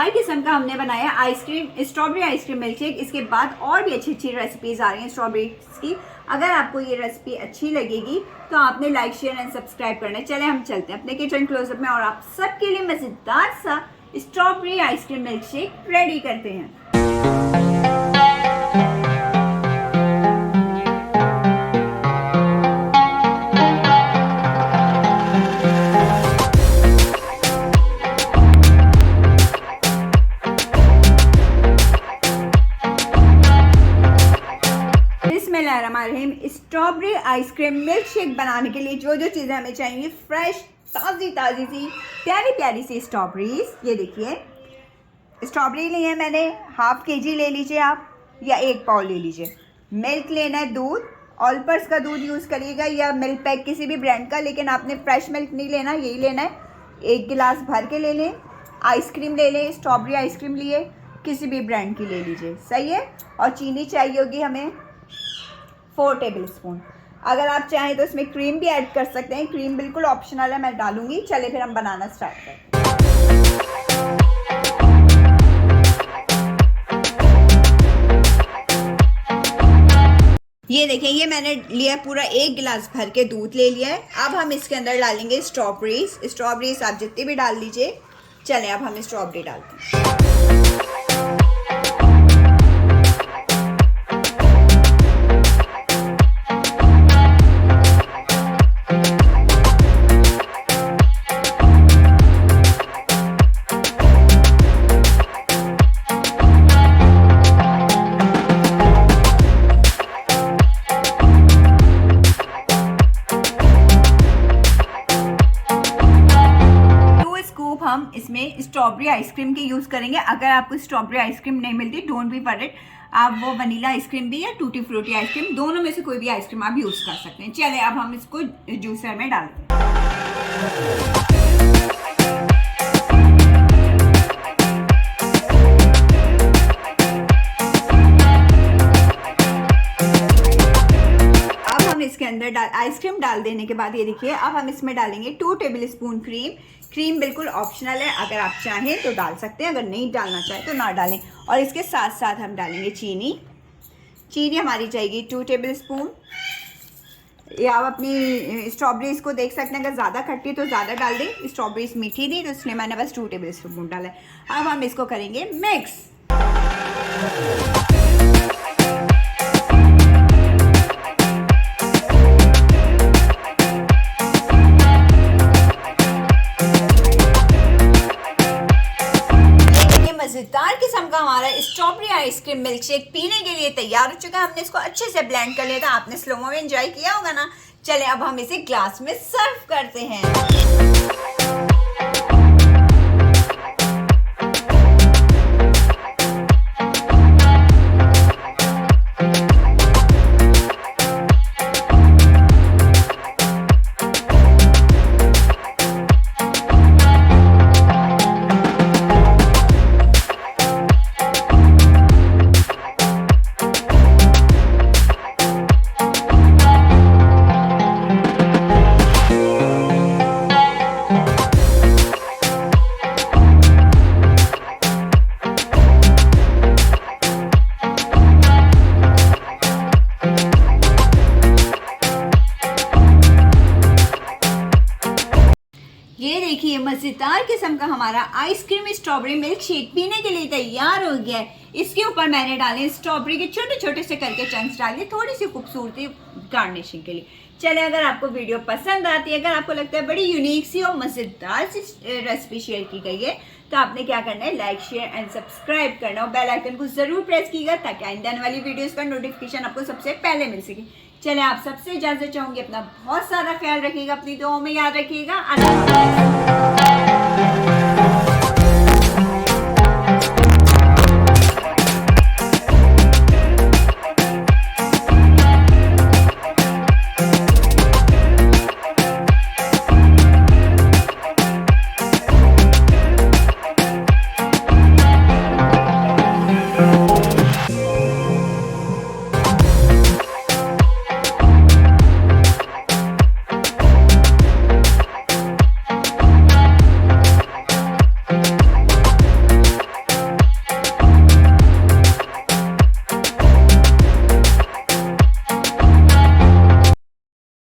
मज़ेदार किस्म का हमने बनाया ice cream, strawberry ice cream milk shake. इसके बाद और भी अच्छी अच्छी रेसिपीज़ आ रही हैं स्ट्रॉबेरीज की। अगर आपको ये रेसिपी अच्छी लगेगी तो आपने लाइक शेयर एंड सब्सक्राइब करना है। चले हम चलते हैं अपने किचन क्लोजअप में और आप सबके लिए मज़ेदार सा strawberry ice cream milk shake ready करते हैं। बिस्मिल्लाहिर्रहमानिर्रहीम। स्ट्रॉबेरी आइसक्रीम मिल्क शेक बनाने के लिए जो जो चीज़ें हमें चाहिए, फ्रेश ताज़ी ताज़ी सी प्यारी प्यारी सी स्ट्रॉबेरीज। ये देखिए स्ट्रॉबेरी ली है मैंने, हाफ केजी ले लीजिए आप या 1 पाव ले लीजिए। मिल्क लेना है, दूध ऑल पर्स का दूध यूज़ करिएगा या मिल्क पैक किसी भी ब्रांड का, लेकिन आपने फ्रेश मिल्क नहीं लेना, यही लेना है। 1 गिलास भर के ले लें। आइसक्रीम ले लें, स्ट्रॉबेरी आइसक्रीम लिए किसी भी ब्रांड की ले लीजिए, सही है। और चीनी चाहिए होगी हमें 4 टेबल स्पून। अगर आप चाहें तो इसमें क्रीम भी ऐड कर सकते हैं, क्रीम बिल्कुल ऑप्शनल है, मैं डालूंगी। चले फिर हम बनाना स्टार्ट करें। ये देखें, ये मैंने लिया पूरा 1 गिलास भर के दूध ले लिया है। अब हम इसके अंदर डालेंगे स्ट्रॉबेरीज आप जितनी भी डाल लीजिए। चलें अब हम स्ट्रॉबेरी डालते हैं। हम इसमें स्ट्रॉबेरी आइसक्रीम की यूज़ करेंगे। अगर आपको स्ट्रॉबेरी आइसक्रीम नहीं मिलती, डोंट बी वरीड, आप वो वनीला आइसक्रीम भी या टूटी फ्रूटी आइसक्रीम, दोनों में से कोई भी आइसक्रीम आप यूज़ कर सकते हैं। चलिए अब हम इसको जूसर में डालते हैं। इसके अंदर आइसक्रीम डाल देने के बाद ये देखिए, अब हम इसमें डालेंगे 2 टेबल स्पून क्रीम बिल्कुल ऑप्शनल है, अगर आप चाहें तो डाल सकते हैं, अगर नहीं डालना चाहें तो ना डालें। और इसके साथ साथ हम डालेंगे चीनी हमारी जाएगी 2 टेबल स्पून। या आप अपनी स्ट्रॉबेरीज को देख सकते हैं, अगर ज़्यादा खट्टी तो ज़्यादा डाल दें। स्ट्रॉबेरीज मीठी थी तो इसलिए मैंने बस 2 टेबल स्पून डाला है। अब हम इसको करेंगे मिक्स। मज़ेदार किस्म का हमारा स्ट्रॉबेरी आइसक्रीम मिल्क शेक पीने के लिए तैयार हो चुका है। हमने इसको अच्छे से ब्लेंड कर लिया था, आपने स्लोमो में एंजॉय किया होगा ना। चले अब हम इसे ग्लास में सर्व करते हैं। ये देखिए मज़ेदार किस्म का हमारा आइसक्रीम स्ट्रॉबेरी मिल्क शेक पीने के लिए तैयार हो गया है। इसके ऊपर मैंने डाले स्ट्रॉबेरी के छोटे छोटे से करके चंक्स डाले, थोड़ी सी खूबसूरती गार्निशिंग के लिए। चले अगर आपको वीडियो पसंद आती है, अगर आपको लगता है बड़ी यूनिक सी और मज़ेदार सी रेसिपी शेयर की गई है, तो आपने क्या करना है, लाइक शेयर एंड सब्सक्राइब करना और बेल आइकन को ज़रूर प्रेस कीजिएगा ताकि आइंदा आने वाली वीडियोज़ का नोटिफिकेशन आपको सबसे पहले मिल सके। चले आप सबसे इजाज़त चाहूँगी, अपना बहुत सारा ख्याल रखिएगा, अपनी दुआओं में याद रखिएगा। अल्लाह हाफ़िज़।